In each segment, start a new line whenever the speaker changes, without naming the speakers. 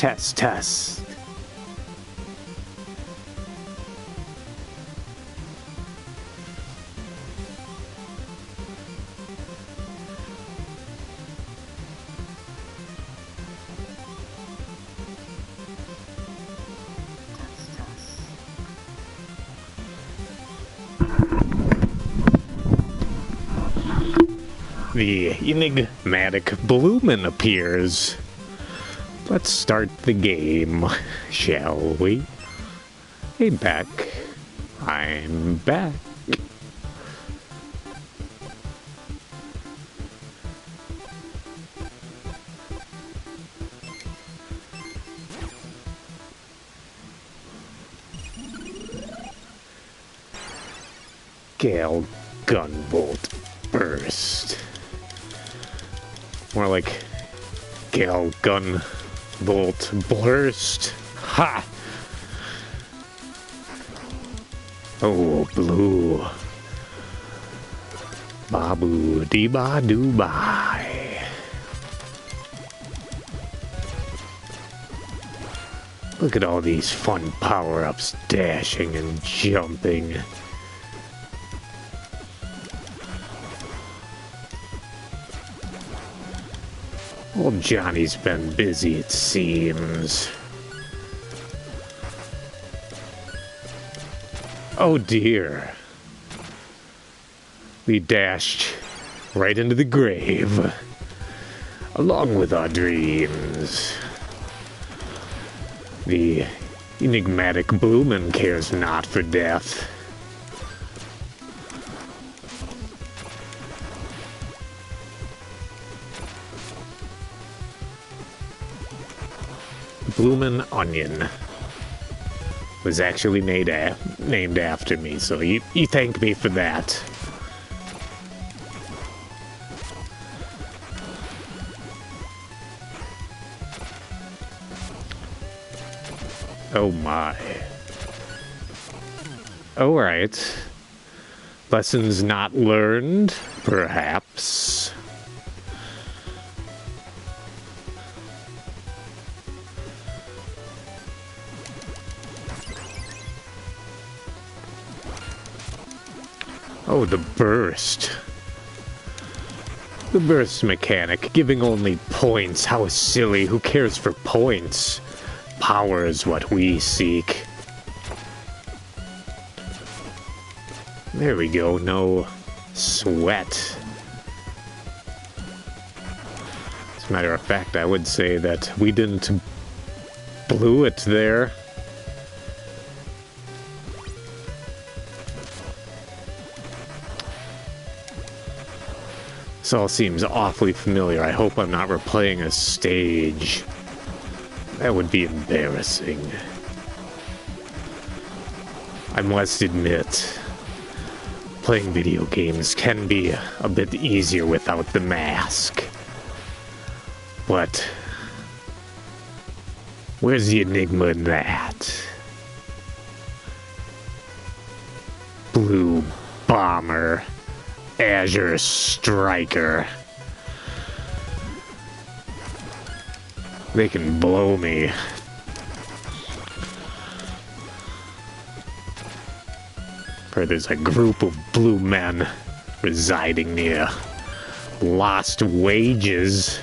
Test, test. The enigmatic BLúMAN appears. Let's start the game, shall we? Hey, Beck. I'm back. Gale GUNVOLT burst. More like Gale GUNVOLT blurst. Ha! Oh, blue. Babu dee ba doo bye. Look at all these fun power-ups, dashing and jumping. Old Johnny's been busy, it seems. Oh dear. We dashed right into the grave, along with our dreams. The enigmatic BLúMAN cares not for death. BLúMAN Onion was actually named after me, so you thank me for that. Oh my. Alright. Lessons not learned, perhaps. Oh, the burst. The burst mechanic, giving only points. How silly. Who cares for points? Power is what we seek. There we go. No sweat. As a matter of fact, I would say that we didn't blue it there. This all seems awfully familiar. I hope I'm not replaying a stage. That would be embarrassing. I must admit, playing video games can be a bit easier without the mask. But where's the enigma in that? Blue Bomber. Azure Striker. They can blow me. Or there's a group of blue men residing near Lost Wages.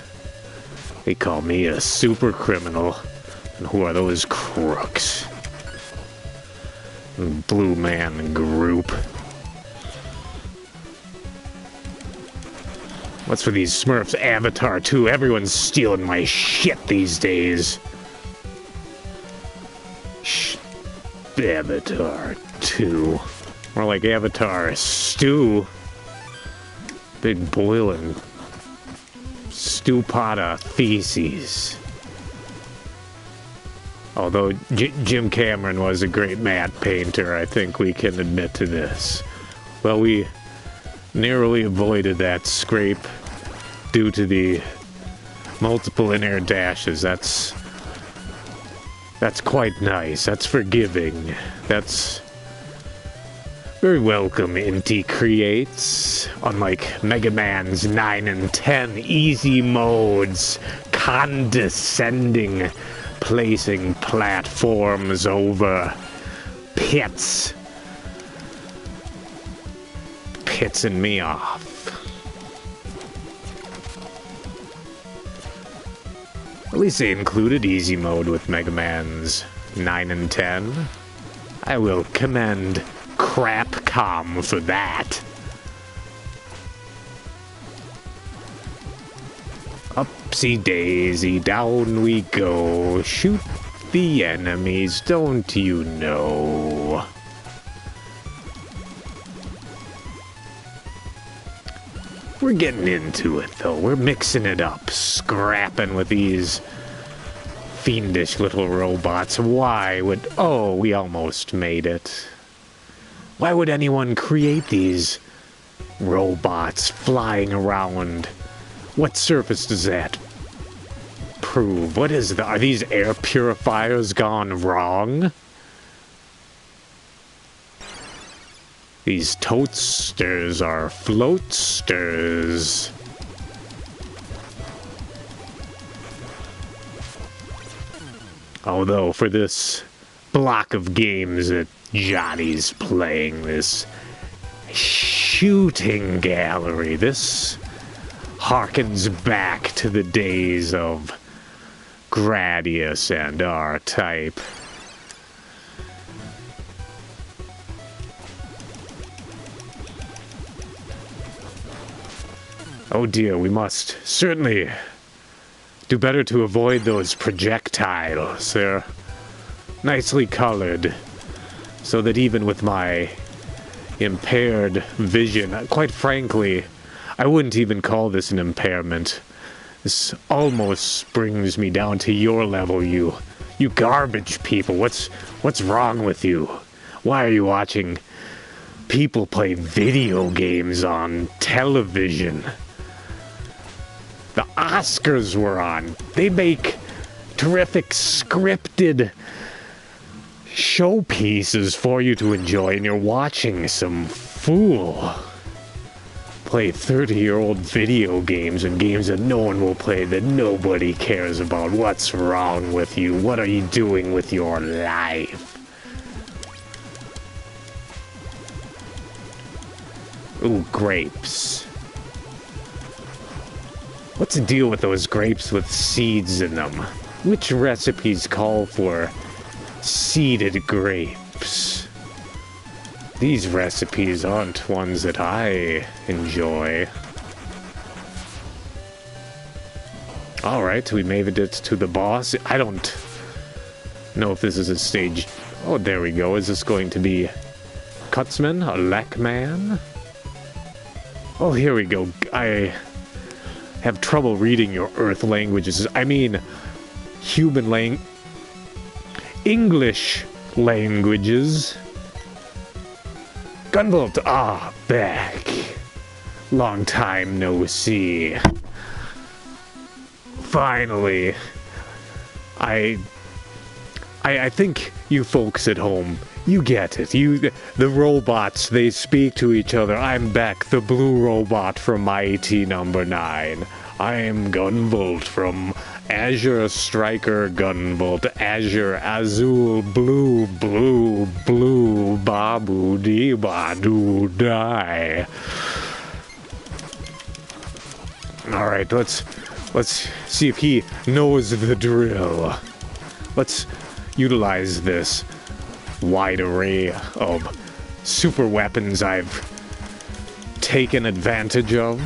They call me a super criminal. And who are those crooks? Blue Man Group. What's with these Smurfs? Avatar 2. Everyone's stealing my shit these days. Avatar 2. More like Avatar Stew. Big boiling stew pot of feces. Although Jim Cameron was a great matte painter, I think we can admit to this. Well, we narrowly avoided that scrape due to the multiple in-air dashes. That's quite nice. That's forgiving. That's very welcome, Inti Creates. Unlike Mega Man's 9 and 10 easy modes, condescending placing platforms over pits. Pissing me off. At least they included easy mode with Mega Man's 9 and 10. I will commend Crapcom for that. Upsy daisy, down we go. Shoot the enemies, don't you know? We're getting into it, though. We're mixing it up, scrapping with these fiendish little robots. Why would... Oh, we almost made it. Why would anyone create these robots flying around? What surface does that prove? What is the... Are these air purifiers gone wrong? These toasters are floatsters. Although for this block of games that Johnny's playing, this shooting gallery, this harkens back to the days of Gradius and R-Type. Oh dear, we must certainly do better to avoid those projectiles. They're nicely colored, so that even with my impaired vision, quite frankly, I wouldn't even call this an impairment. This almost brings me down to your level, you garbage people. What's wrong with you? Why are you watching people play video games on television? The Oscars were on. They make terrific scripted showpieces for you to enjoy, and you're watching some fool play 30-year-old video games and games that no one will play, that nobody cares about. What's wrong with you? What are you doing with your life? Ooh, grapes. What's the deal with those grapes with seeds in them? Which recipes call for seeded grapes? These recipes aren't ones that I enjoy. Alright, we made it to the boss. I don't know if this is a stage... Oh, there we go. Is this going to be Cutsman? A Leckman? Oh, here we go. I have trouble reading your Earth languages. I mean, English languages. GUNVOLT, back. Long time no see. Finally. I think you folks at home, you get it. The robots, they speak to each other. I'm back, the blue robot from Mighty Number 9. I'm GUNVOLT from Azure Striker GUNVOLT. Azure, Azul, Blue, Blue, Blue, Babu, Dee, Badu, Die. Alright, let's see if he knows the drill. Let's utilize this wide array of super weapons I've taken advantage of.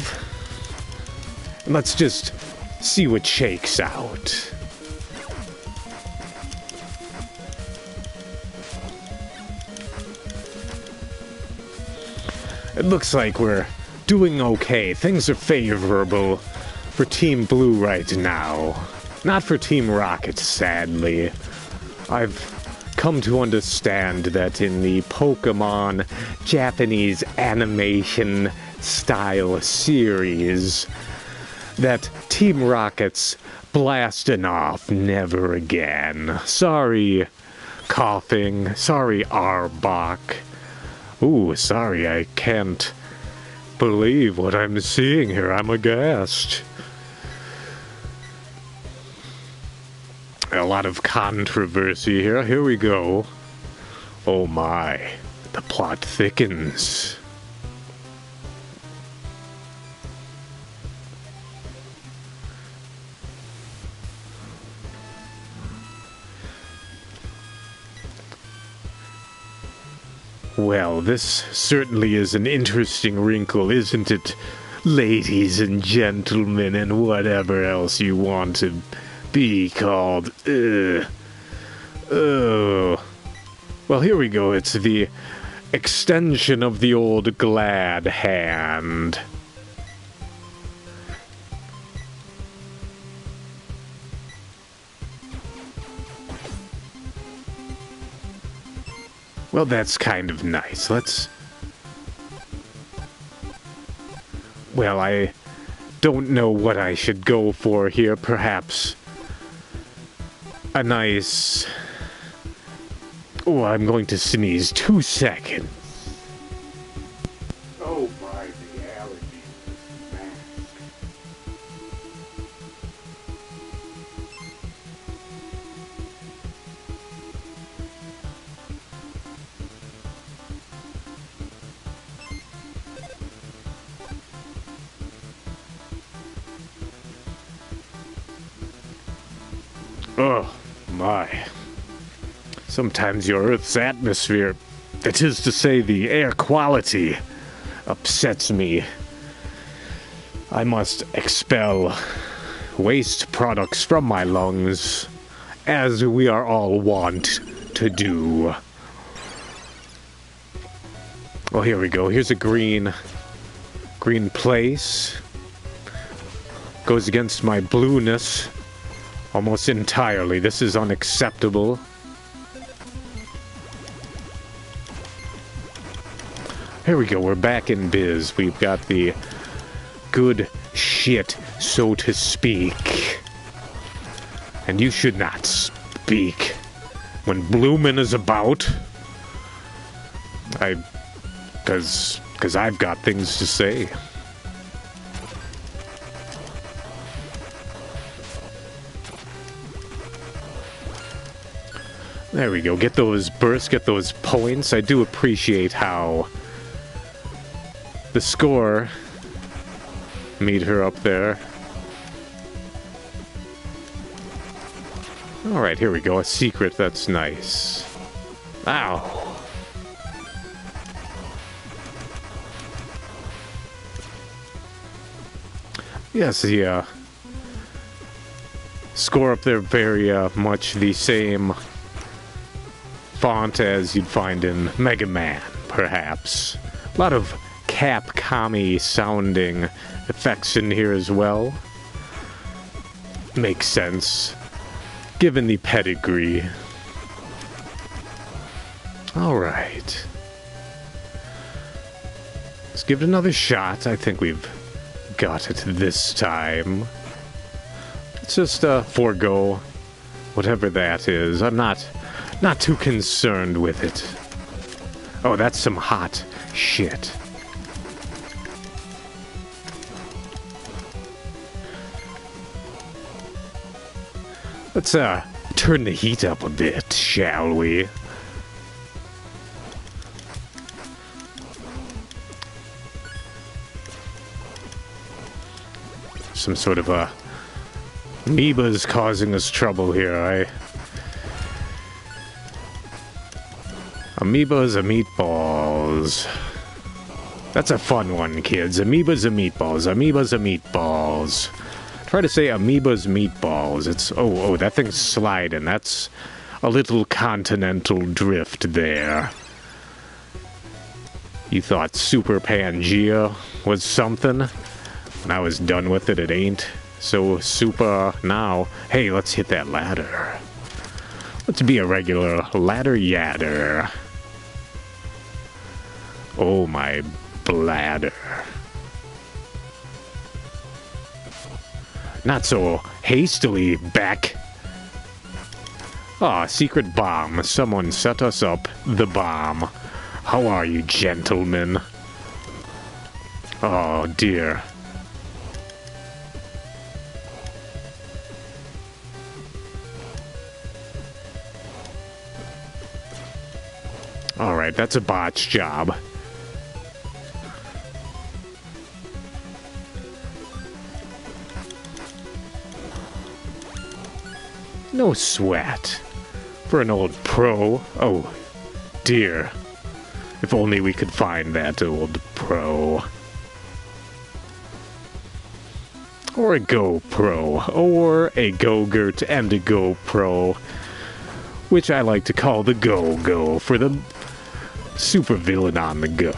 And let's just see what shakes out. It looks like we're doing okay. Things are favorable for Team Blue right now. Not for Team Rocket, sadly. I've come to understand that in the Pokemon Japanese animation style series, that Team Rocket's blasting off never again. Sorry, Coughing. Sorry, Arbok. Ooh, sorry, I can't believe what I'm seeing here. I'm aghast. A lot of controversy here. Here we go. Oh my. The plot thickens. Well, this certainly is an interesting wrinkle, isn't it? Ladies and gentlemen, and whatever else you want to be called. Oh. Well, here we go. It's the extension of the old glad hand. Well, that's kind of nice. Well, I don't know what I should go for here. Perhaps a nice... Oh, I'm going to sneeze. 2 seconds. Oh my, the allergy. Oh my. Sometimes your Earth's atmosphere, that is to say the air quality, upsets me. I must expel waste products from my lungs, as we are all wont to do. Well, here we go. Here's a green place. Goes against my blueness almost entirely. This is unacceptable. Here we go, we're back in biz. We've got the good shit, so to speak. And you should not speak when BLúMAN is about. Cause I've got things to say. There we go, get those bursts, get those points. I do appreciate how the score, meet her up there. Alright, here we go. A secret, that's nice. Ow. Yes, the score up there very much the same font as you'd find in Mega Man, perhaps. A lot of Capcom-y sounding effects in here as well. Makes sense, given the pedigree. Alright. Let's give it another shot. I think we've got it this time. Let's just forego whatever that is. I'm not too concerned with it. Oh, that's some hot shit. Let's turn the heat up a bit, shall we? Some sort of amoeba's causing us trouble here. Amoebas are meatballs. That's a fun one, kids. Amoebas are meatballs. Amoebas are meatballs. Try to say amoebas meatballs. It's oh, that thing's sliding. That's a little continental drift there. You thought Super Pangea was something? When I was done with it, it ain't so super now. Hey, let's hit that ladder. Let's be a regular ladder yadder. Oh, my bladder. Not so hastily, Beck. Ah, secret bomb. Someone set us up the bomb. How are you, gentlemen? Oh, dear. Alright, that's a botch job. No sweat. For an old pro. Oh, dear. If only we could find that old pro. Or a GoPro. Or a Go-Gurt and a GoPro. Which I like to call the Go-Go for the supervillain on the go.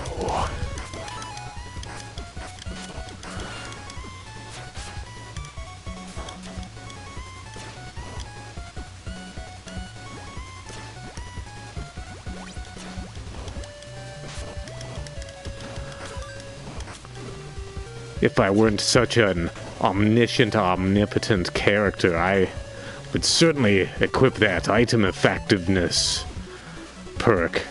If I weren't such an omniscient, omnipotent character, I would certainly equip that item effectiveness perk.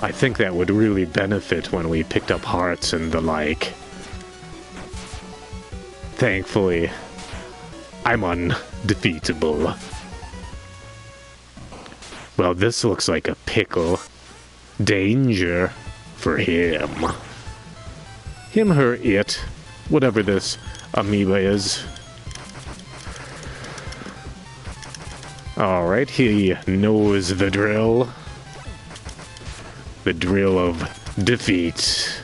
I think that would really benefit when we picked up hearts and the like. Thankfully, I'm undefeatable. Well, this looks like a pickle. Danger for him. Him, her, it. Whatever this amoeba is. Alright, he knows the drill. The drill of defeat.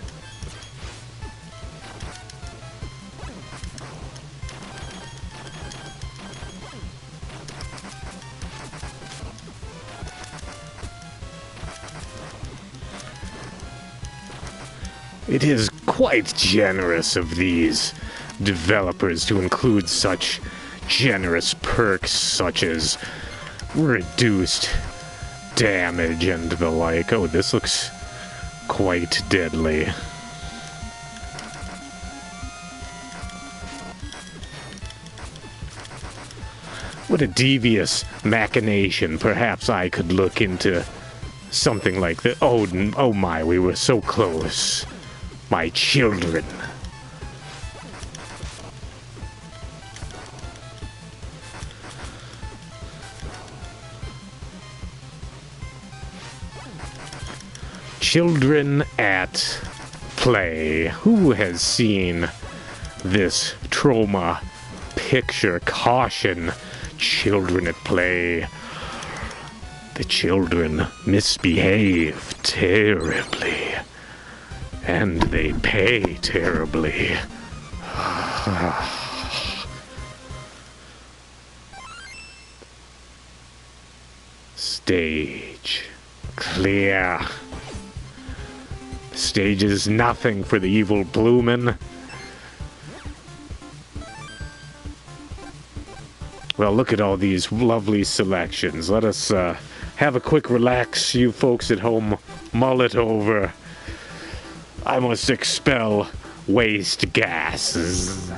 It is quite generous of these developers to include such generous perks such as reduced damage and the like. Oh, this looks quite deadly. What a devious machination. Perhaps I could look into something like that. Oh my, we were so close. My children. Children at play. Who has seen this trauma picture? Caution, children at play. The children misbehave terribly. And they pay terribly. Stage. Clear. Stage is nothing for the evil BLúMAN. Well, look at all these lovely selections. Let us have a quick relax, you folks at home. Mull it over. I must expel waste gases.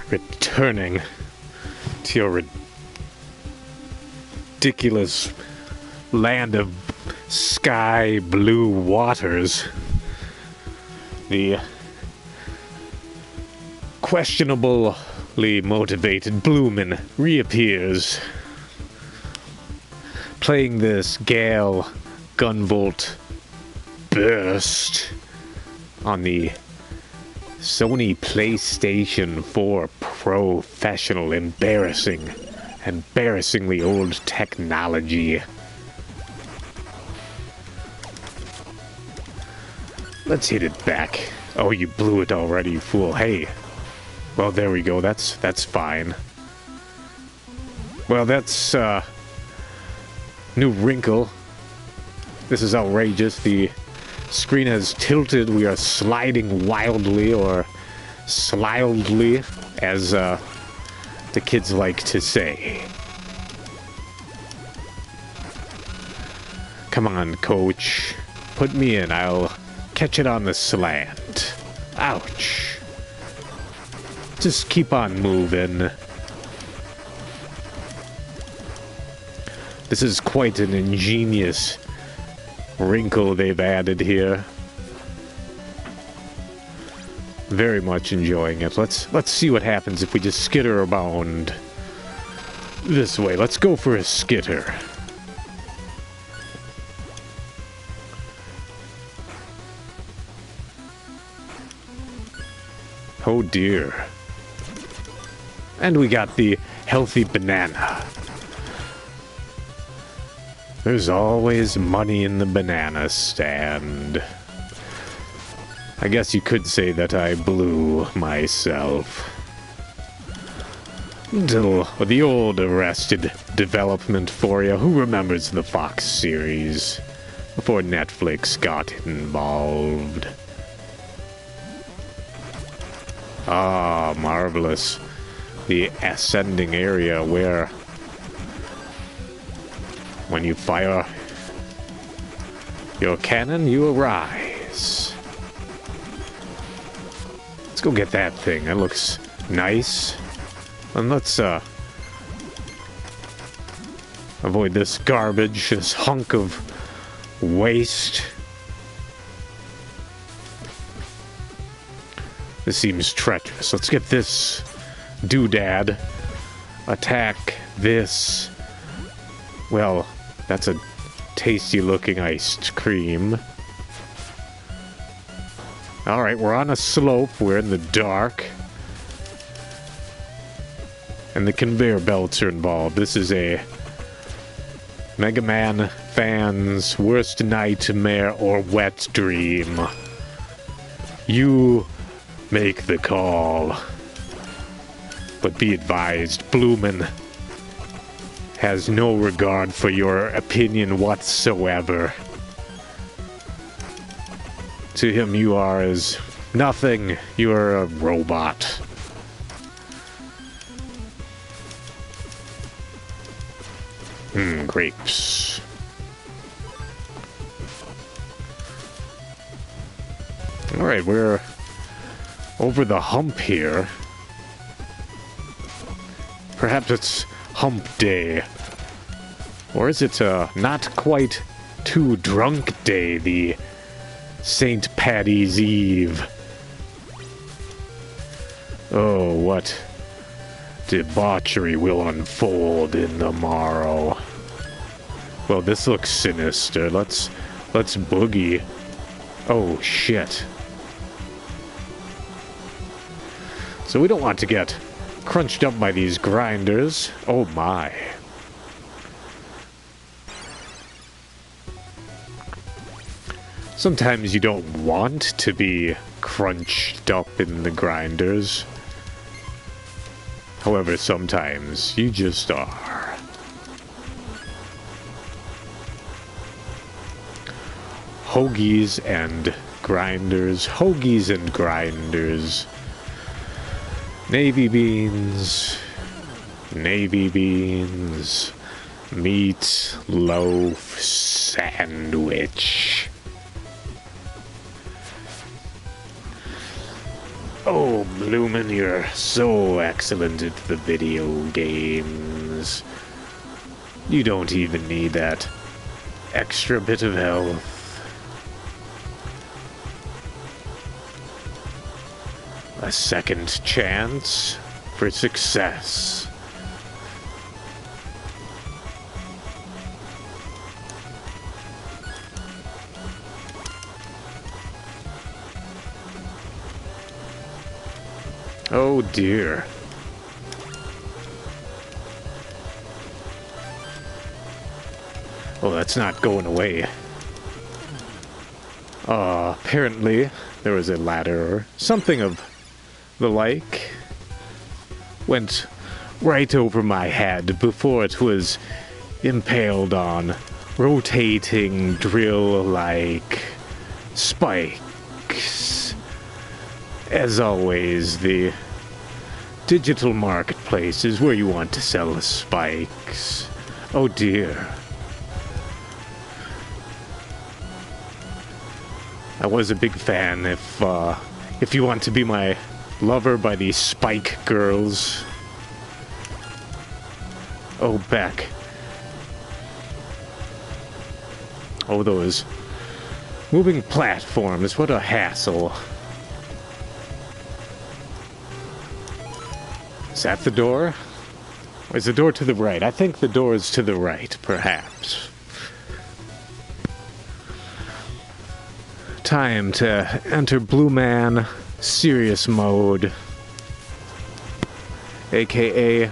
returning to your ridiculous land of sky blue waters. The questionably motivated BLúMAN reappears, playing this Gale GUNVOLT burst on the Sony PlayStation 4 Professional. Embarrassingly old technology. Let's hit it back. Oh, you blew it already, you fool. Hey. Well, there we go. That's fine. Well, that's new wrinkle. This is outrageous. The screen has tilted. We are sliding wildly, or slildly, as the kids like to say. Come on, coach. Put me in. I'll catch it on the slant. Ouch. Just keep on moving. This is quite an ingenious wrinkle they've added here. Very much enjoying it. Let's see what happens if we just skitter around this way. Let's go for a skitter. Oh dear. And we got the healthy banana. There's always money in the banana stand. I guess you could say that I blew myself. The old Arrested Development for you. Who remembers the Fox series before Netflix got involved? Ah, marvelous. The ascending area where when you fire your cannon, you arise. Let's go get that thing. That looks nice. And let's avoid this garbage, this hunk of waste. This seems treacherous. Let's get this doodad. Attack this. Well, that's a tasty looking iced cream. Alright, we're on a slope. We're in the dark. And the conveyor belts are involved. This is a Mega Man fan's worst nightmare or wet dream. You make the call. But be advised, BLúMAN has no regard for your opinion whatsoever. To him, you are as nothing. You are a robot. Grapes. Alright, we're over the hump here. Perhaps it's hump day. Or is it not quite too drunk day, the St. Paddy's Eve? Oh, what debauchery will unfold in the morrow. Well, this looks sinister. Let's boogie. Oh, shit. So we don't want to get crunched up by these grinders. Oh, my. Sometimes you don't want to be crunched up in the grinders. However, sometimes you just are. Hoagies and grinders. Hoagies and grinders. Navy beans. Navy beans. Meat loaf sandwich. Oh, BLúMAN, you're so excellent at the video games. You don't even need that extra bit of health. A second chance for success. Oh dear. Oh, that's not going away. Apparently there was a ladder or something of the like. Went right over my head before it was impaled on rotating drill-like spikes. As always, the digital marketplace is where you want to sell the spikes. Oh dear. I was a big fan. If you want to be my lover by the Spike Girls. Oh, back. Oh, those moving platforms. What a hassle. Is that the door? Or is the door to the right? I think the door is to the right, perhaps. Time to enter BLúMAN serious mode, aka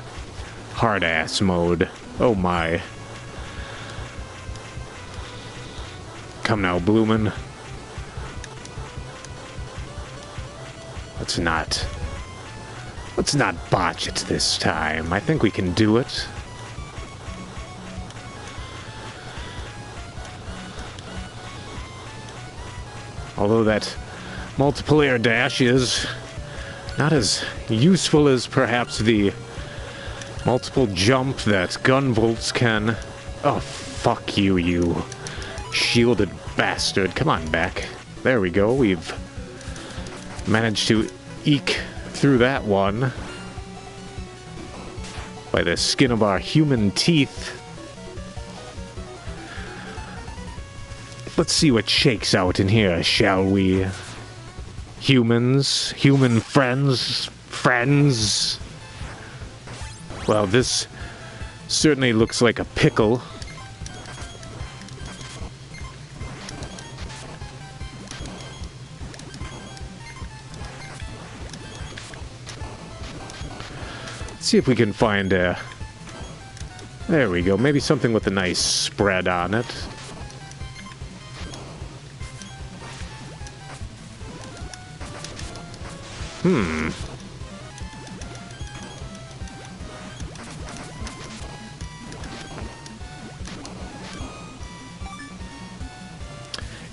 hard ass mode. Oh my. Come now, BLúMAN. Let's not botch it this time. I think we can do it. Although that multiple dash is not as useful as perhaps the multiple jump that GUNVOLTs can. Oh, fuck you, you shielded bastard. Come on back. There we go. We've managed to eke through that one by the skin of our human teeth. Let's see what shakes out in here, shall we? Humans, human friends. Well, this certainly looks like a pickle. Let's see if we can find a... There we go, maybe something with a nice spread on it.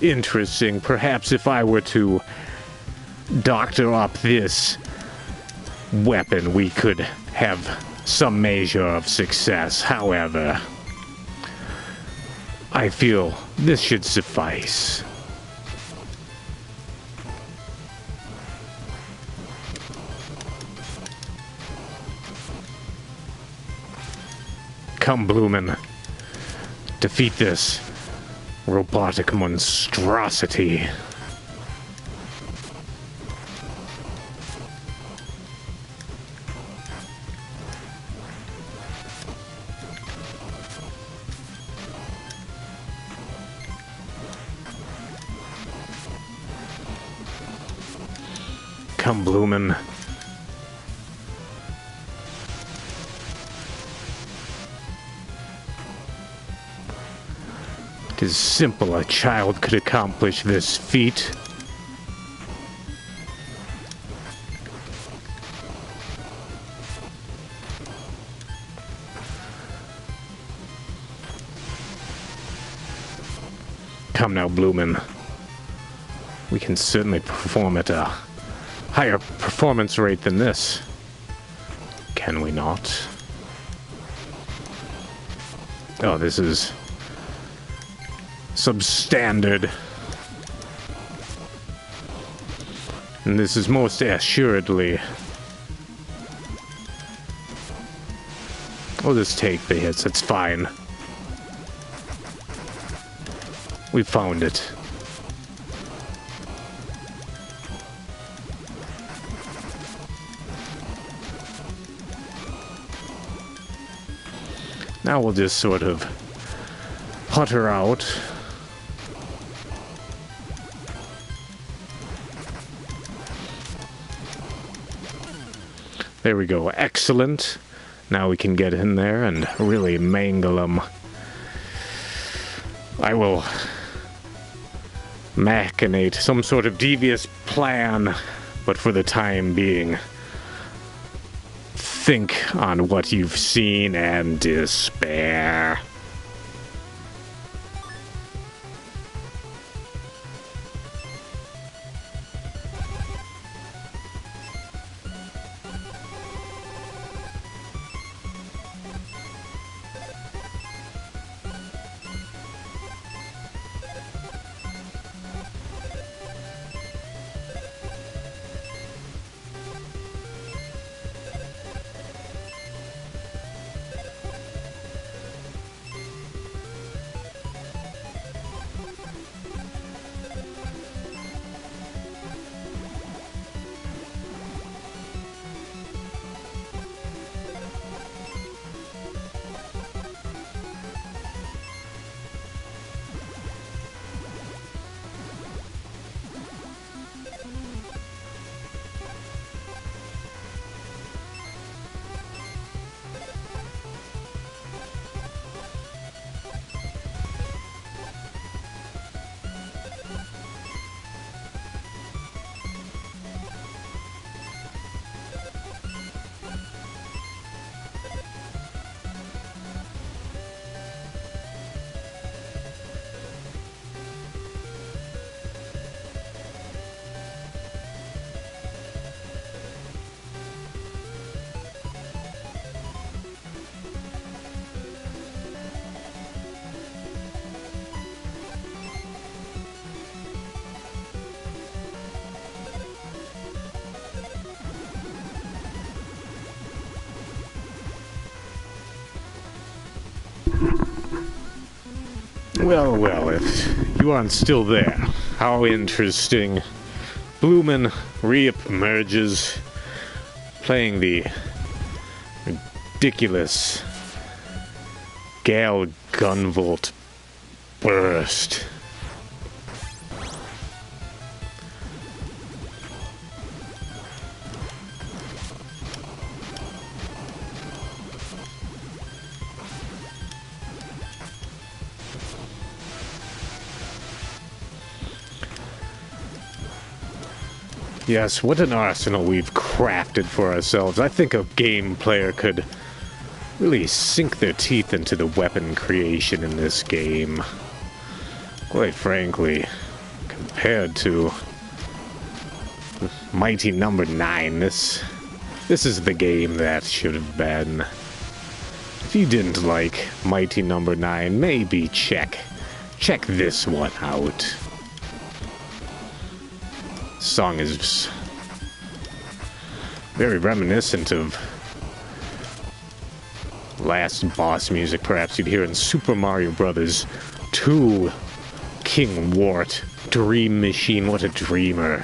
Interesting. Perhaps if I were to doctor up this weapon, we could have some measure of success. However, I feel this should suffice. Come, BLúMAN. Defeat this robotic monstrosity. Come, BLúMAN. It is simple. A child could accomplish this feat. Come now, BLúMAN. We can certainly perform at a higher performance rate than this. Can we not? Oh, this is substandard. And this is most assuredly... We'll just take the hits, it's fine. We found it. Now we'll just sort of putter out. There we go, excellent. Now we can get in there and really mangle them. I will machinate some sort of devious plan, but for the time being, think on what you've seen and despair. Well, well, if you aren't still there, how interesting. BLúMAN re-emerges, playing the ridiculous GUNVOLT burst. Yes, what an arsenal we've crafted for ourselves. I think a game player could really sink their teeth into the weapon creation in this game. Quite frankly, compared to Mighty Number 9, this is the game that should have been. If you didn't like Mighty Number 9, maybe check this one out. Song is very reminiscent of last boss music perhaps you'd hear in Super Mario Bros. 2. King Wart, Dream Machine, what a dreamer. I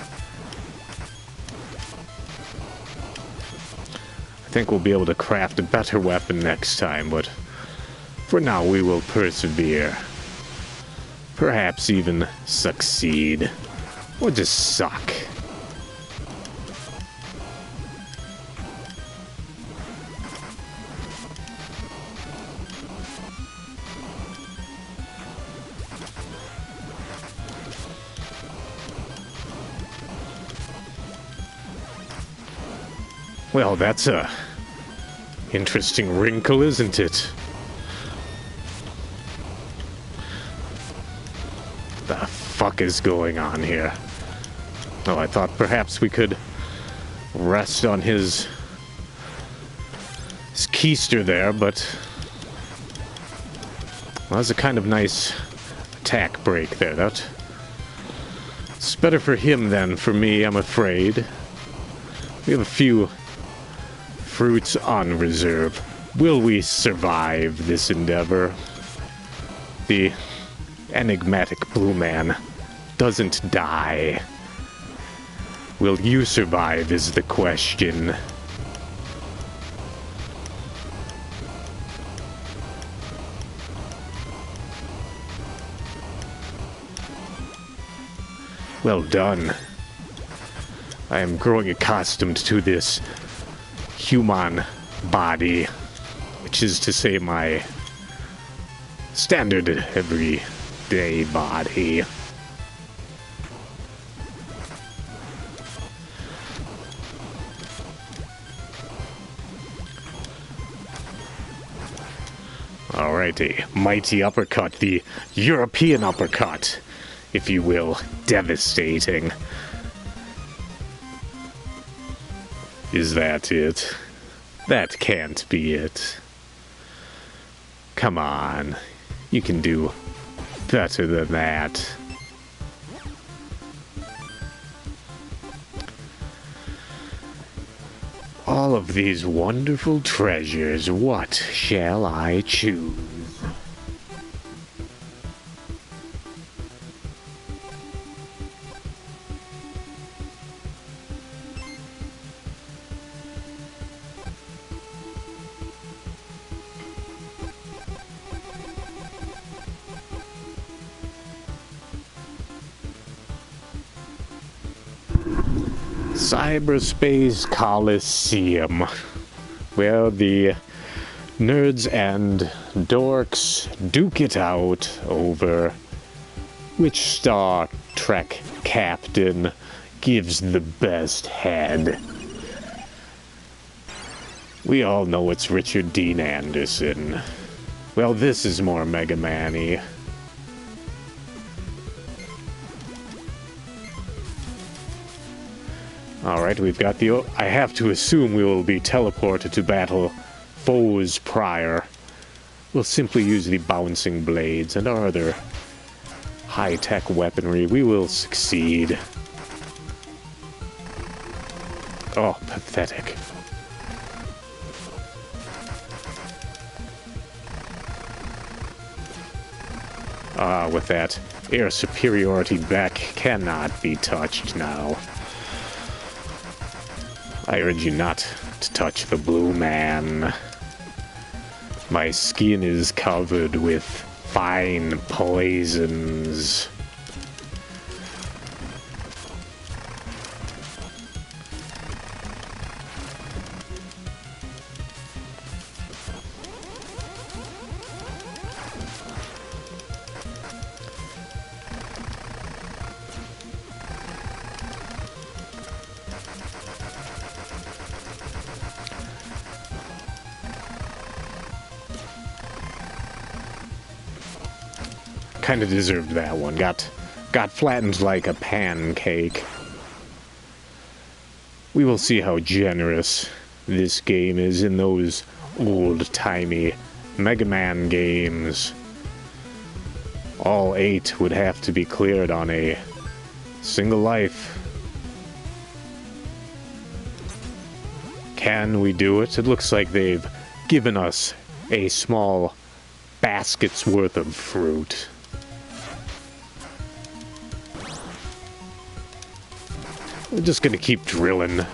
think we'll be able to craft a better weapon next time, but for now we will persevere. Perhaps even succeed. Or just suck. Well, that's a interesting wrinkle, isn't it? The fuck is going on here? Oh, I thought perhaps we could rest on his keister there, but well, that was a kind of nice attack break there. That's It's better for him than for me, I'm afraid. We have a few fruits on reserve. Will we survive this endeavor? The enigmatic BLúMAN doesn't die. Will you survive is the question. Well done. I am growing accustomed to this human body, which is to say my standard everyday body. Alright, a mighty uppercut, the European uppercut, if you will. Devastating. Is that it? That can't be it. Come on. You can do better than that. All of these wonderful treasures, what shall I choose? Cyberspace Coliseum, where the nerds and dorks duke it out over which Star Trek captain gives the best head. We all know it's Richard Dean Anderson. Well, this is more Mega Man-y. Alright, we've got the... I have to assume we will be teleported to battle foes prior. We'll simply use the bouncing blades and our other high-tech weaponry. We will succeed. Oh, pathetic. With that, air superiority back cannot be touched now. I urge you not to touch the BLúMAN. My skin is covered with fine poisons. Kind of deserved that one. Got flattened like a pancake. We will see how generous this game is in those old-timey Mega Man games. All 8 would have to be cleared on a single life. Can we do it? It looks like they've given us a small basket's worth of fruit. We're just gonna keep drilling.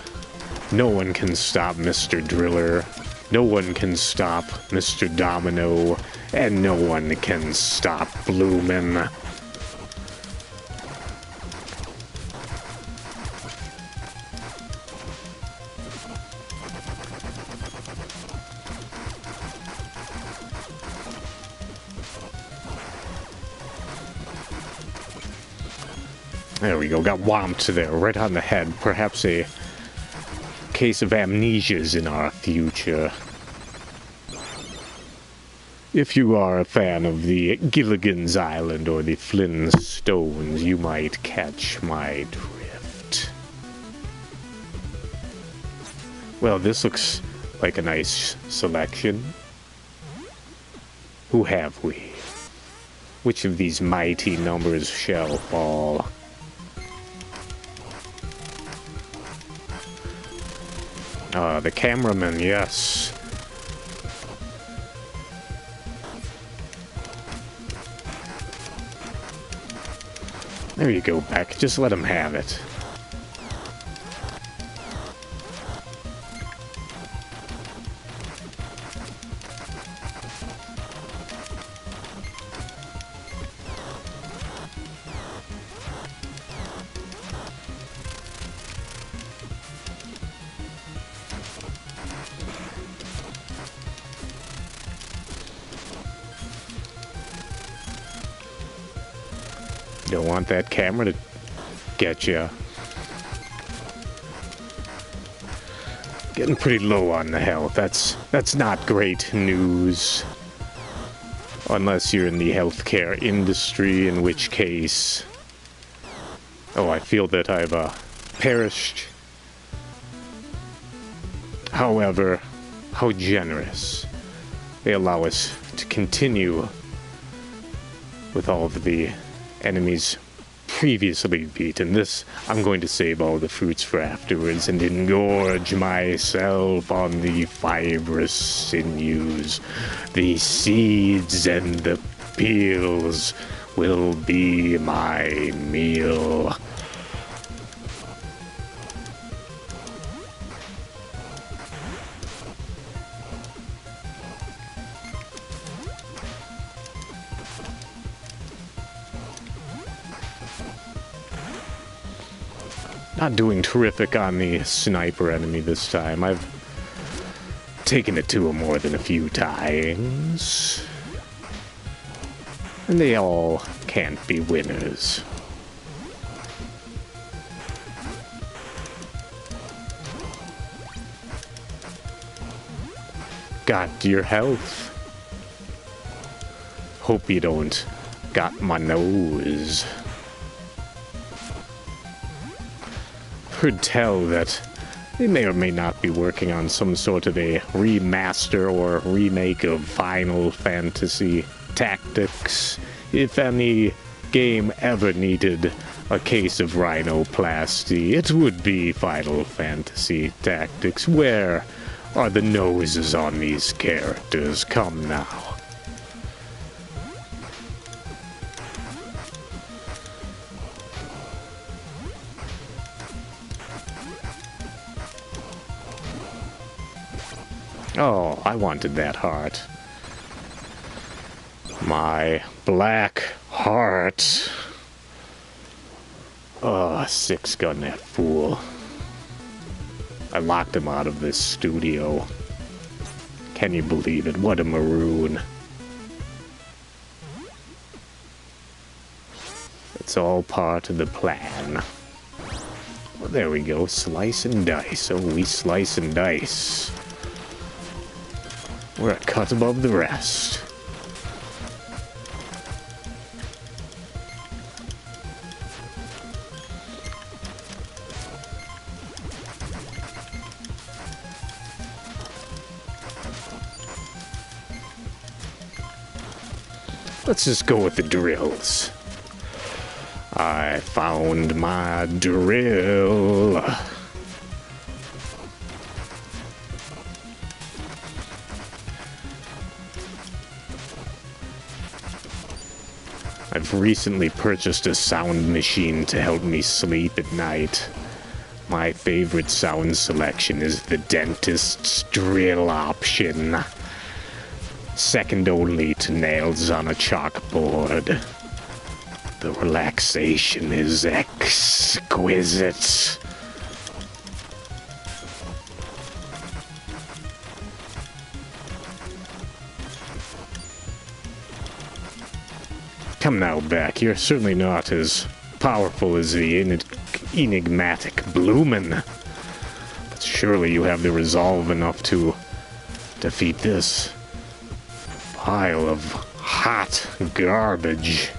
No one can stop Mr. Driller. No one can stop Mr. Domino. And no one can stop BLúMAN. There we go, got whomped there, right on the head. Perhaps a case of amnesias in our future. If you are a fan of the Gilligan's Island or the Flintstones, you might catch my drift. Well, this looks like a nice selection. Who have we? Which of these mighty numbers shall fall? The cameraman, yes. There you go, Beck. Just let him have it. Don't want that camera to get you. Getting pretty low on the health. That's not great news. Unless you're in the healthcare industry, in which case... Oh, I feel that I've perished. However, how generous. They allow us to continue with all of the enemies previously beaten. This, I'm going to save all the fruits for afterwards and engorge myself on the fibrous sinews. The seeds and the peels will be my meal. Not doing terrific on the sniper enemy this time. I've taken it to him more than a few times. And they all can't be winners. Got your health. Hope you don't got my nose. Could tell that they may or may not be working on some sort of a remaster or remake of Final Fantasy Tactics. If any game ever needed a case of rhinoplasty, it would be Final Fantasy Tactics. Where are the noses on these characters? Come now. Oh, I wanted that heart. My black heart. Oh, six gun that fool. I locked him out of this studio. Can you believe it? What a maroon. It's all part of the plan. Well, there we go. Slice and dice. Oh, we slice and dice. We're a cut above the rest. Let's just go with the drills. I found my drill. I've recently purchased a sound machine to help me sleep at night. My favorite sound selection is the dentist's drill option. Second only to nails on a chalkboard. The relaxation is exquisite. Come now, Beck. You're certainly not as powerful as the enigmatic BLúMAN. But surely you have the resolve enough to defeat this pile of hot garbage.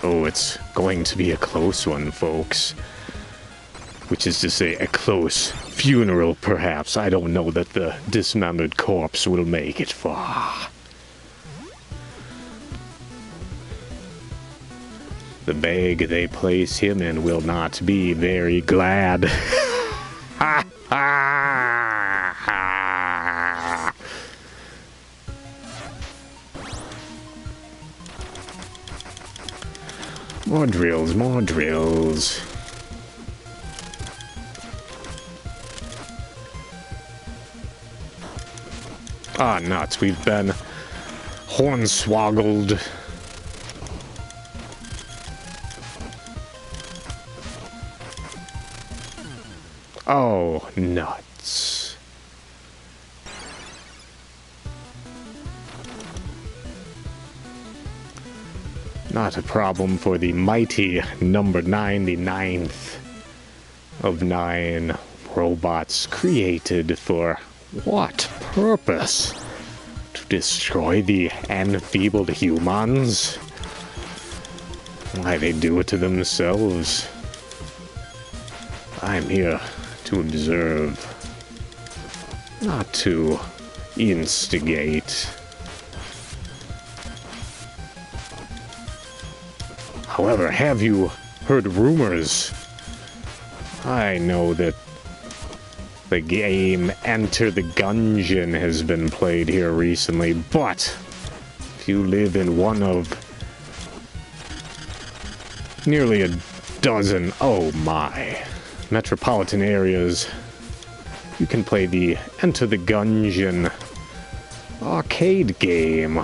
Oh, it's going to be a close one, folks. Which is to say, a close funeral, perhaps. I don't know that the dismembered corpse will make it far. The bag they place him in will not be very glad. Ha ha ha! More drills, more drills. Ah, nuts, we've been hornswoggled. Oh, nuts. Not a problem for the mighty number 99th of 9 robots created for what purpose? To destroy the enfeebled humans? Why, they do it to themselves. I'm here to observe, not to instigate. However, have you heard rumors? I know that the game Enter the Gungeon has been played here recently, but if you live in one of nearly a dozen, oh my, metropolitan areas, you can play the Enter the Gungeon arcade game.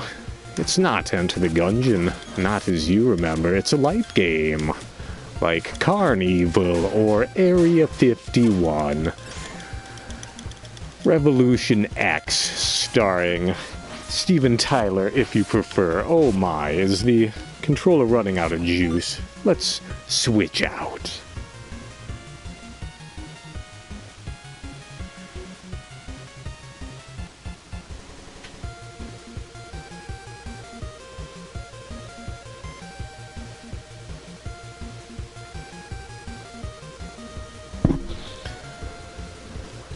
It's not Enter the Gungeon, not as you remember. It's a light game, like Carnival or Area 51. Revolution X, starring Steven Tyler, if you prefer. Oh my, is the controller running out of juice? Let's switch out.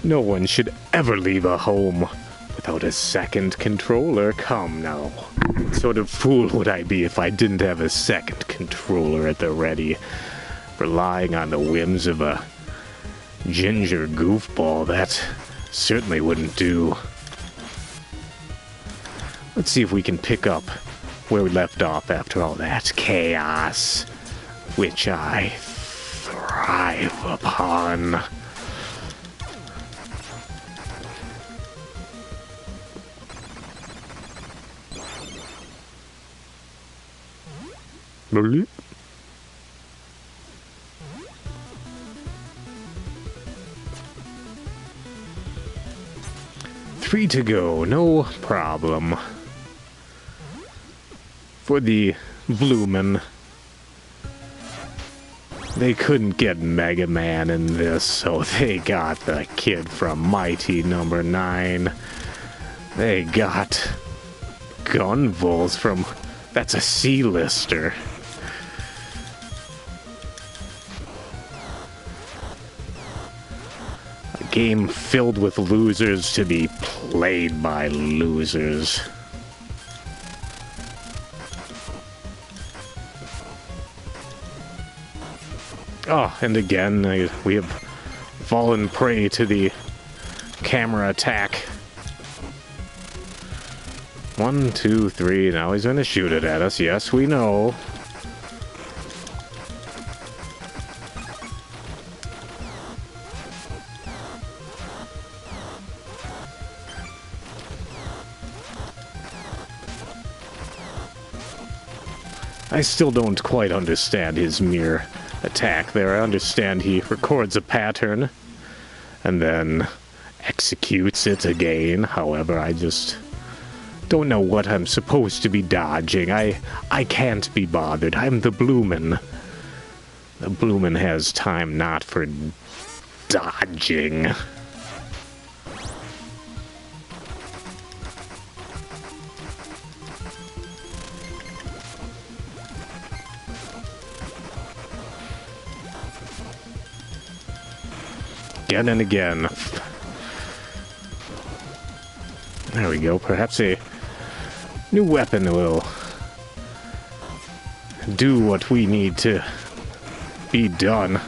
No one should ever leave a home without a second controller. Come now. What sort of fool would I be if I didn't have a second controller at the ready? Relying on the whims of a ginger goofball, that certainly wouldn't do. Let's see if we can pick up where we left off after all that chaos, which I thrive upon. Bloop. 3 to go, no problem. For the BLúMAN, they couldn't get Mega Man in this, so they got the kid from Mighty Number 9. They got GUNVOLT from... that's a C-lister. A game filled with losers to be played by losers. Oh, and again, we have fallen prey to the camera attack. 1, 2, 3, now he's gonna shoot it at us. Yes, we know. I still don't quite understand his mere attack there. I understand he records a pattern and then executes it again. However, I just don't know what I'm supposed to be dodging. I can't be bothered. I'm the BLúMAN. The BLúMAN has time not for dodging. Again and again. There we go. Perhaps a new weapon will do what we need to be done.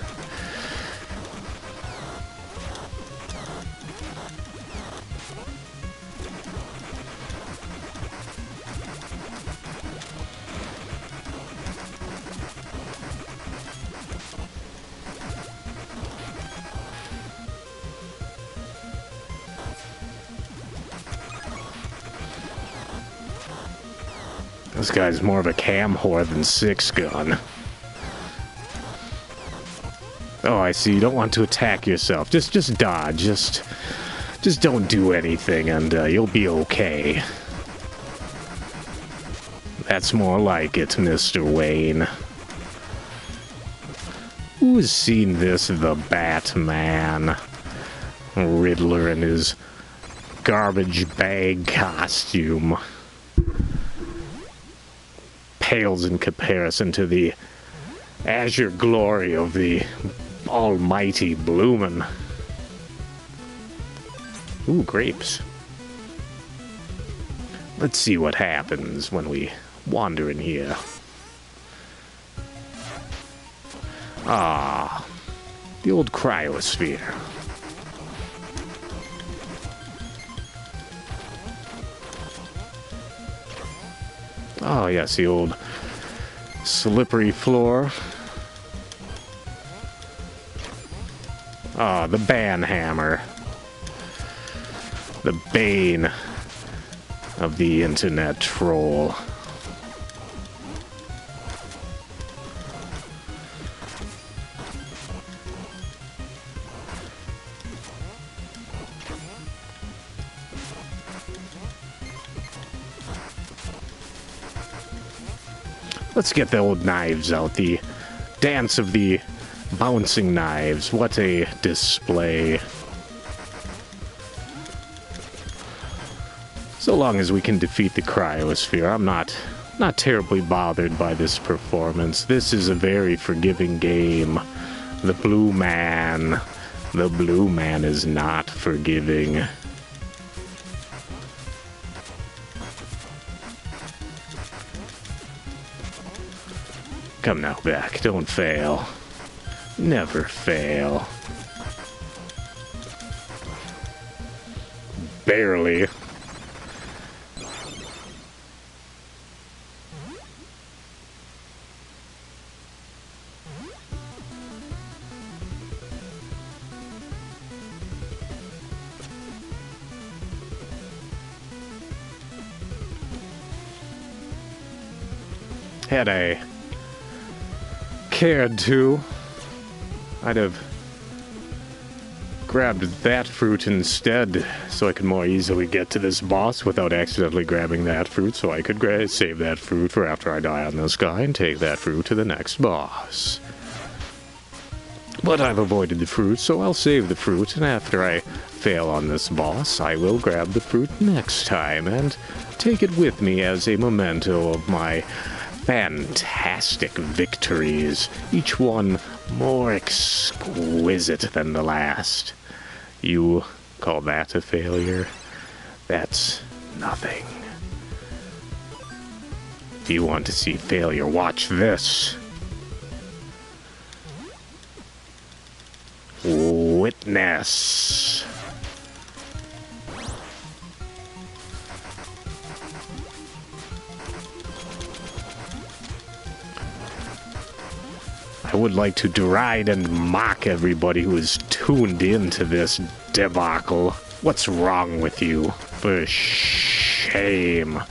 This guy's more of a cam whore than six gun. Oh, I see. You don't want to attack yourself. Just dodge. Just don't do anything, and you'll be okay. That's more like it, Mr. Wayne. Who's seen this? The Batman. Riddler in his garbage bag costume. Pales in comparison to the azure glory of the almighty BLúMAN. Ooh, grapes. Let's see what happens when we wander in here. Ah, the old cryosphere. Oh, yes, the old slippery floor. Ah, the banhammer. The bane of the internet troll. Let's get the old knives out. The dance of the bouncing knives. What a display. So long as we can defeat the cryosphere, I'm not terribly bothered by this performance. This is a very forgiving game. The BLúMAN. The BLúMAN is not forgiving. Come now, back. Don't fail. Never fail. Barely. Had I cared to, I'd have grabbed that fruit instead so I could more easily get to this boss without accidentally grabbing that fruit, so I could save that fruit for after I die on this guy and take that fruit to the next boss. But I've avoided the fruit, so I'll save the fruit, and after I fail on this boss, I will grab the fruit next time and take it with me as a memento of my fantastic victories, each one more exquisite than the last. You call that a failure? That's nothing. If you want to see failure, watch this. Witness. I would like to deride and mock everybody who is tuned into this debacle. What's wrong with you? For shame.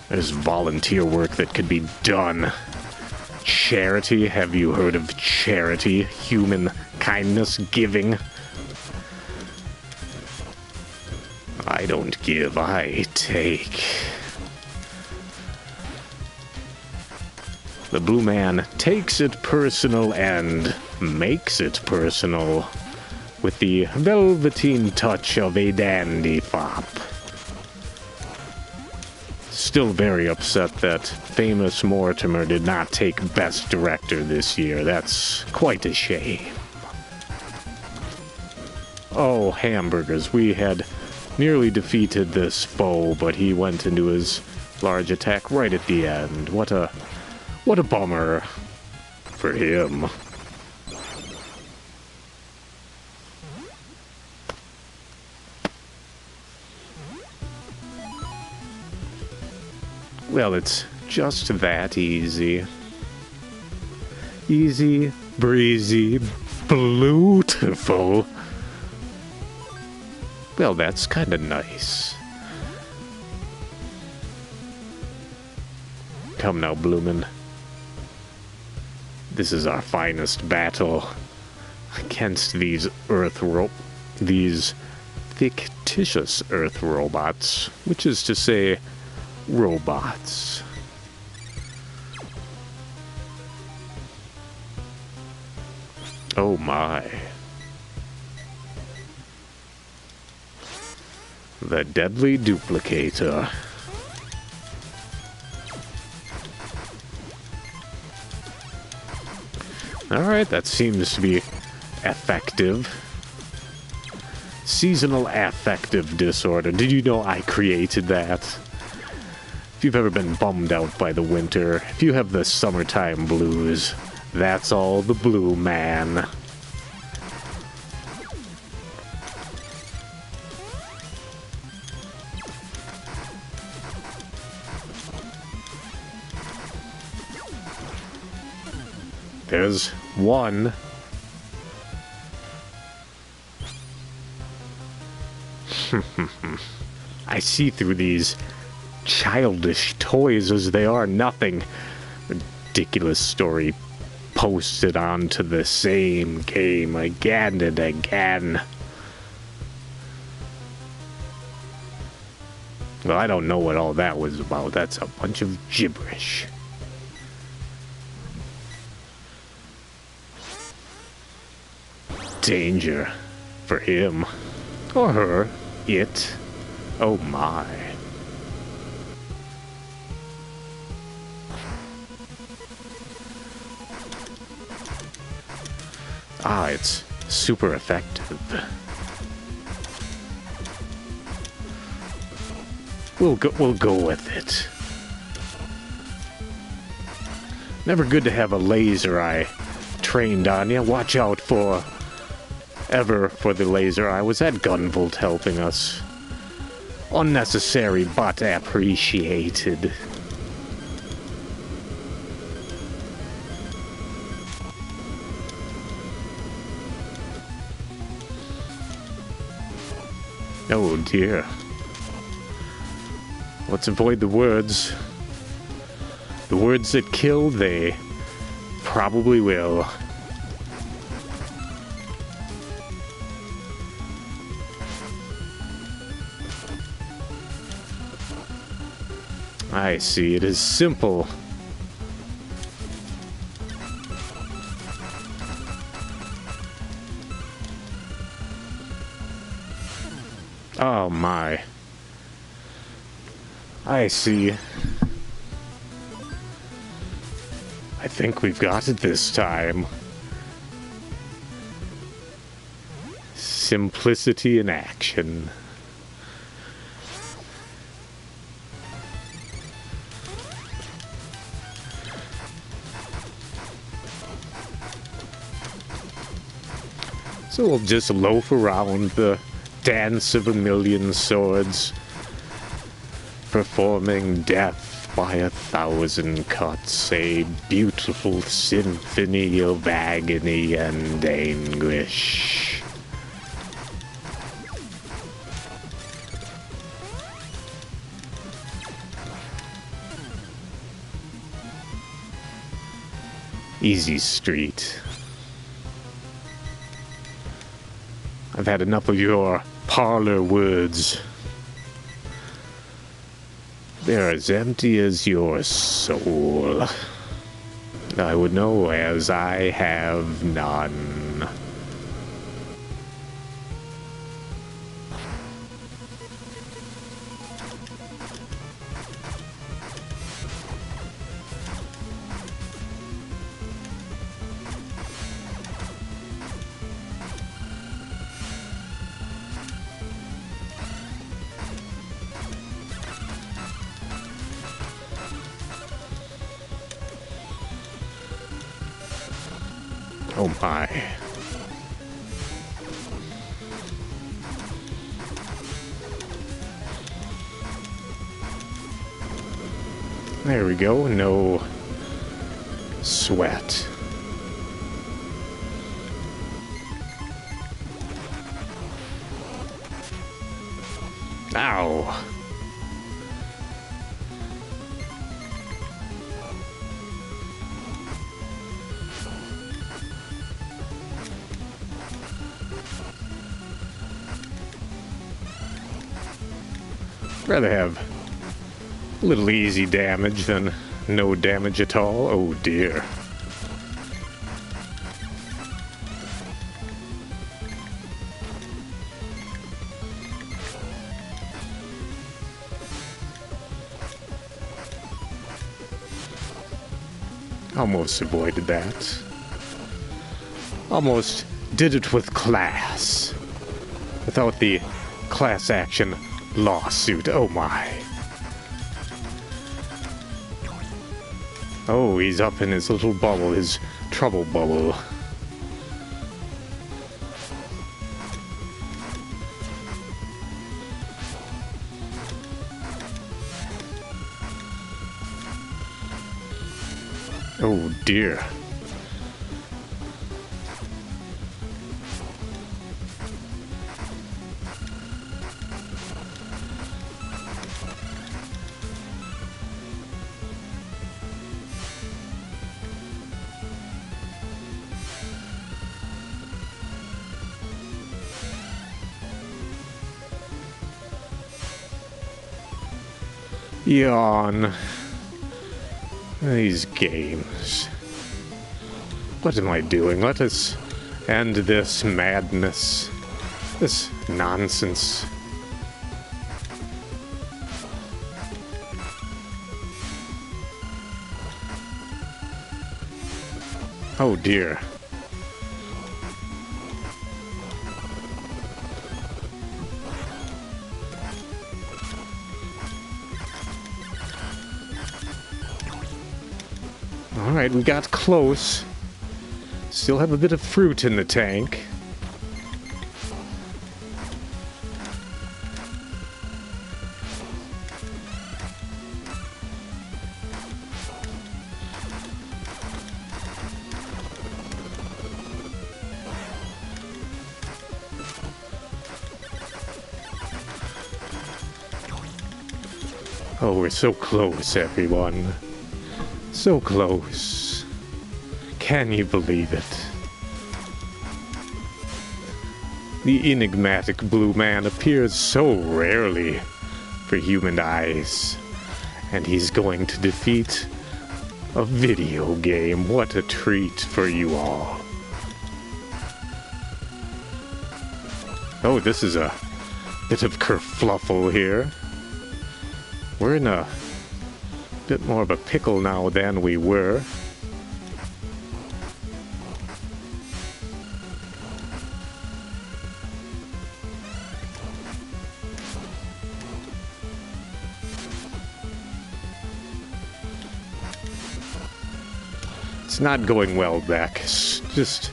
There's volunteer work that could be done. Charity? Have you heard of charity? Human kindness giving? I don't give, I take. The BLúMAN takes it personal and makes it personal with the velveteen touch of a dandy fop. Still very upset that famous Mortimer did not take Best Director this year. That's quite a shame. Oh, hamburgers. We had nearly defeated this foe, but he went into his Large attack right at the end. What a bummer for him. Well, it's just that easy. Easy, breezy, beautiful. Well, that's kind of nice. Come now, BLúMAN. This is our finest battle against these these fictitious Earth robots, which is to say, robots. Oh my. The deadly duplicator. Alright, that seems to be effective. Seasonal affective disorder. Did you know I created that? If you've ever been bummed out by the winter, if you have the summertime blues, that's all the BLúMAN. There's one. I see through these childish toys as they are nothing. Ridiculous story posted onto the same game again and again. Well, I don't know what all that was about. That's a bunch of gibberish. Danger for him or her, it. Oh my. Ah, it's super effective. We'll go with it. Never good to have a laser eye trained on you. Watch out for the laser eye. Was that GUNVOLT helping us? Unnecessary but appreciated. Oh dear. Let's avoid the words. The words that kill, they probably will. I see, it is simple. Oh my. I see. I think we've got it this time. Simplicity in action. So we'll just loaf around the dance of a million swords, performing death by 1,000 cuts, a beautiful symphony of agony and anguish. Easy street. I've had enough of your parlor words. They're as empty as your soul. I would know as I have none. Oh my. There we go, no sweat. Ow. Rather have a little easy damage than no damage at all. Oh dear. Almost avoided that. Almost did it with class. Without the class action lawsuit. Oh my. Oh, he's up in his little bubble, his trouble bubble. Oh dear. Yawn. These games. What am I doing? Let us end this madness. This nonsense. Oh dear. Alright, we got close. Still have a bit of fruit in the tank. Oh, we're so close, everyone. So close. Can you believe it? The enigmatic BLúMAN appears so rarely for human eyes. And he's going to defeat a video game. What a treat for you all. Oh, this is a bit of kerfluffle here. We're in a bit more of a pickle now than we were. It's not going well, Beck. Just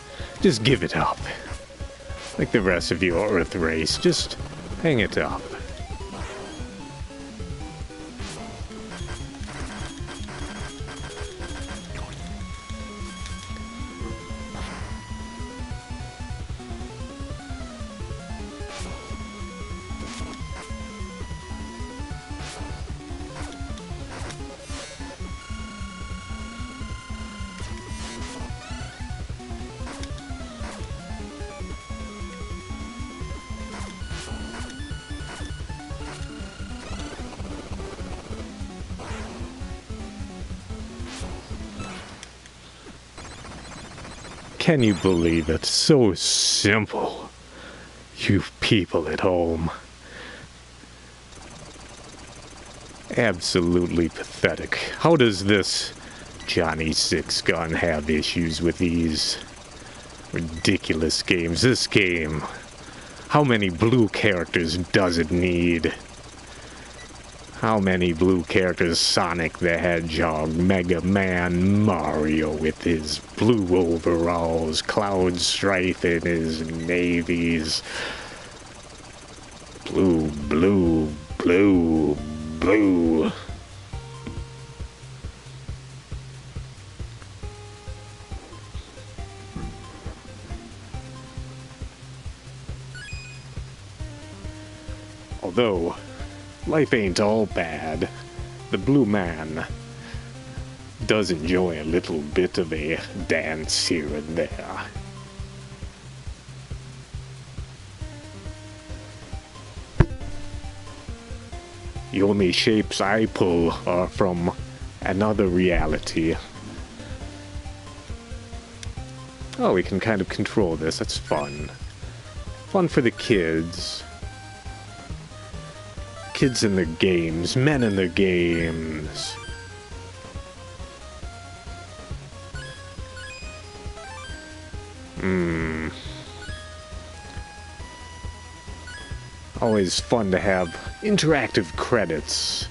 give it up. Like the rest of your Earth race, just hang it up. Can you believe it? So simple. You people at home. Absolutely pathetic. How does this Johnny Six Gun have issues with these ridiculous games? This game, how many blue characters does it need? How many blue characters? Sonic the Hedgehog, Mega Man, Mario with his blue overalls, Cloud Strife in his navies. Blue, blue, blue, blue. Although life ain't all bad, the BLúMAN does enjoy a little bit of a dance here and there. The only shapes I pull are from another reality. Oh, we can kind of control this. That's fun. Fun for the kids. Kids in their games, men in their games. Always fun to have interactive credits.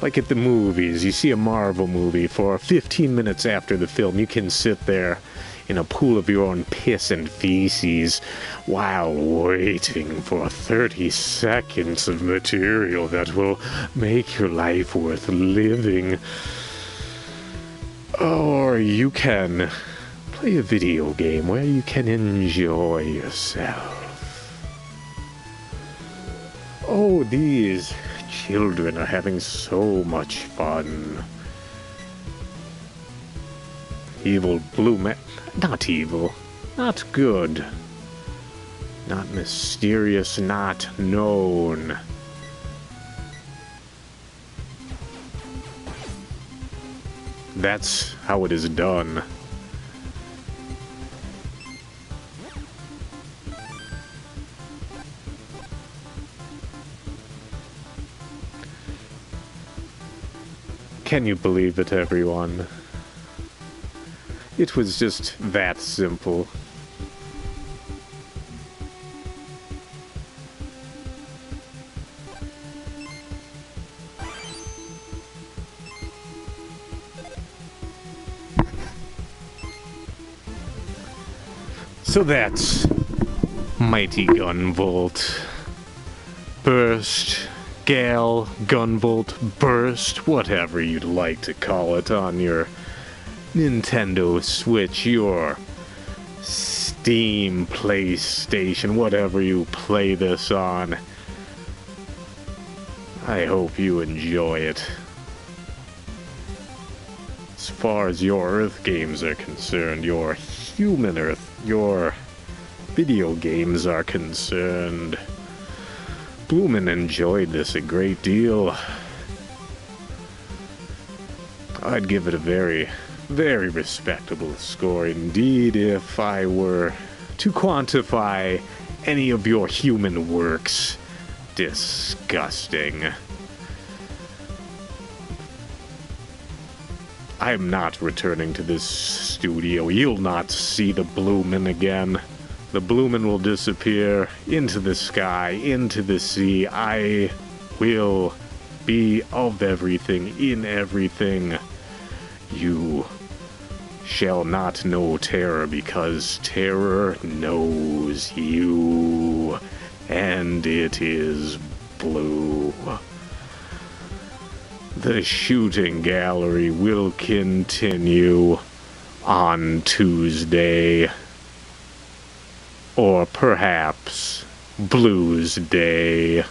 Like at the movies, you see a Marvel movie for 15 minutes after the film, you can sit there in a pool of your own piss and feces while waiting for 30 seconds of material that will make your life worth living. Or you can play a video game where you can enjoy yourself. Oh, these children are having so much fun. Evil BLúMAN. Not evil. Not good. Not mysterious. Not known. That's how it is done. Can you believe it, everyone? It was just that simple. So that's Mighty GUNVOLT. Burst, Gal, GUNVOLT, Burst, whatever you'd like to call it on your Nintendo Switch, your Steam, PlayStation, whatever you play this on. I hope you enjoy it. As far as your Earth games are concerned, your human Earth, your video games are concerned, BLúMAN enjoyed this a great deal. I'd give it a very, very respectable score indeed if I were to quantify any of your human works. Disgusting. I'm not returning to this studio. You'll not see the BLúMAN again. The BLúMAN will disappear into the sky, into the sea. I will be of everything, in everything. You shall not know terror, because terror knows you. And it is blue. The shooting gallery will continue on Tuesday. Or perhaps Blues Day.